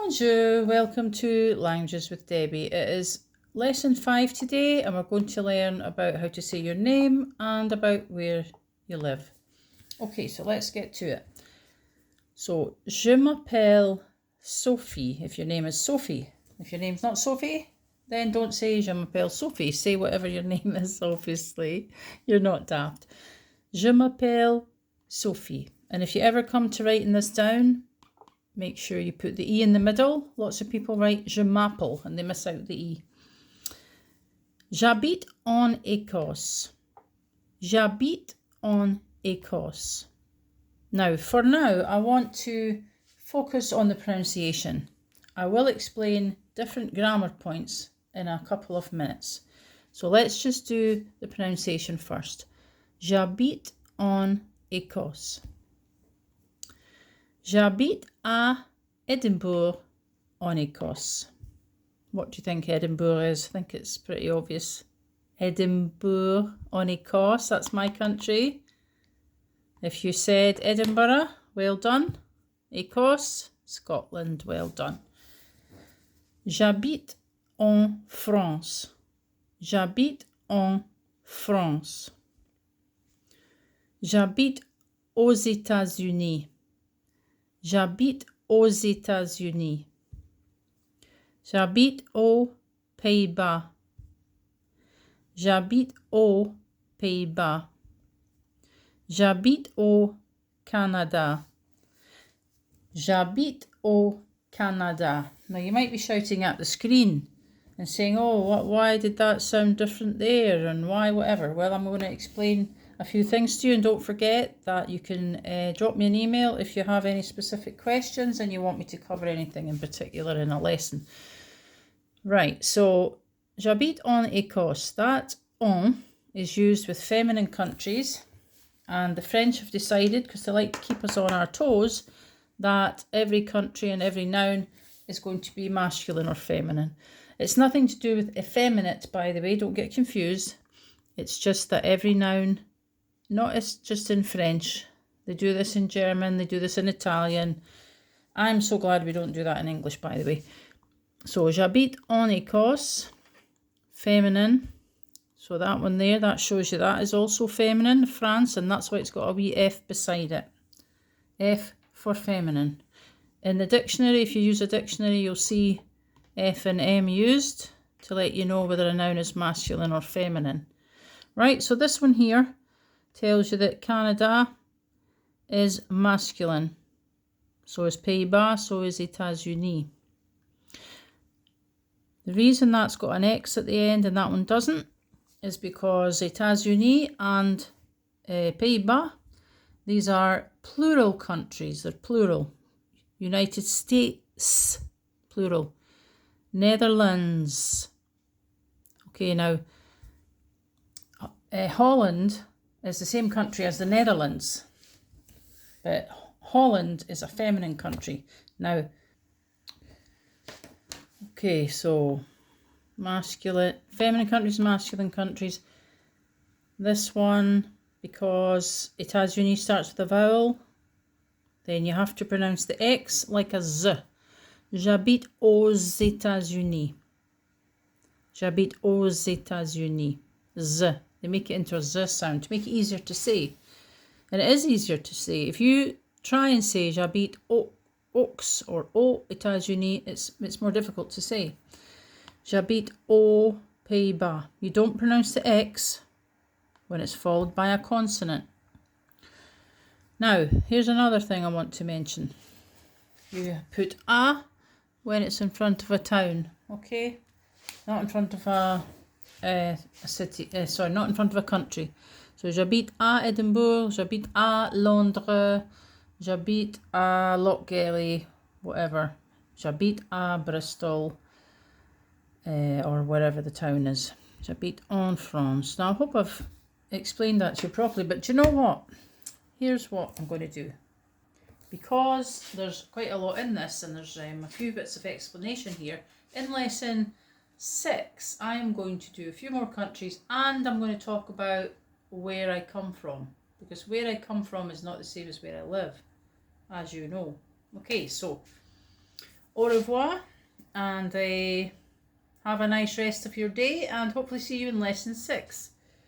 Bonjour, welcome to Languages with Debbie. It is lesson 5 today, and we're going to learn about how to say your name and about where you live. Okay, so let's get to it. So, je m'appelle Sophie, if your name is Sophie. If your name's not Sophie, then don't say je m'appelle Sophie. Say whatever your name is, obviously. You're not daft. Je m'appelle Sophie. And if you ever come to writing this down, make sure you put the E in the middle. Lots of people write je m'appelle and they miss out the E. J'habite en Écosse. J'habite en Écosse. Now, for now, I want to focus on the pronunciation. I will explain different grammar points in a couple of minutes. So let's just do the pronunciation first. J'habite en Écosse. J'habite à Edinburgh, en Écosse. What do you think Edinburgh is? I think it's pretty obvious. Edinburgh, en Écosse, that's my country. If you said Edinburgh, well done. Écosse, Scotland, well done. J'habite en France. J'habite en France. J'habite aux États-Unis. J'habite aux États-Unis. J'habite aux Pays-Bas. J'habite aux Pays-Bas. J'habite au Canada. J'habite au Canada. Now you might be shouting at the screen and saying, oh, why did that sound different there and why whatever. Well, I'm going to explain a few things to you, and don't forget that you can drop me an email if you have any specific questions and you want me to cover anything in particular in a lesson. Right, so j'habite en Écosse. That en is used with feminine countries, and the French have decided, because they like to keep us on our toes, that every country and every noun is going to be masculine or feminine. It's nothing to do with effeminate, by the way, don't get confused. It's just that every noun, not as just in French, they do this in German, they do this in Italian. I'm so glad we don't do that in English, by the way. So, j'habite en Écosse, feminine. So that one there, that shows you that is also feminine, France, and that's why it's got a wee F beside it. F for feminine. In the dictionary, if you use a dictionary, you'll see F and M used to let you know whether a noun is masculine or feminine. Right, so this one here tells you that Canada is masculine. So is Pays-Bas, so is États-Unis. The reason that's got an X at the end and that one doesn't is because États-Unis and Pays-Bas, these are plural countries. They're plural. United States, plural. Netherlands. Okay, now Holland is the same country as the Netherlands, but Holland is a feminine country. Now, okay, so masculine, feminine countries, masculine countries. This one, because États-Unis starts with a vowel, then you have to pronounce the X like a Z. J'habite aux États-Unis. J'habite aux États-Unis. Z. They make it into a Z sound to make it easier to say. And it is easier to say. If you try and say j'habite aux or aux États-Unis, it's more difficult to say. J'habite aux Pays-Bas. You don't pronounce the X when it's followed by a consonant. Now, here's another thing I want to mention. You put a when it's in front of a town, okay? Not in front of a city, not in front of a country. So, j'habite à Edinburgh, j'habite à Londres, j'habite à Lochgelly, whatever. J'habite à Bristol, or wherever the town is. J'habite en France. Now, I hope I've explained that to you properly, but do you know what? Here's what I'm going to do. Because there's quite a lot in this, and there's a few bits of explanation here, in lesson 6, I'm going to do a few more countries, and I'm going to talk about where I come from, because where I come from is not the same as where I live, as you know. Okay, so au revoir, and have a nice rest of your day, and hopefully see you in lesson 6.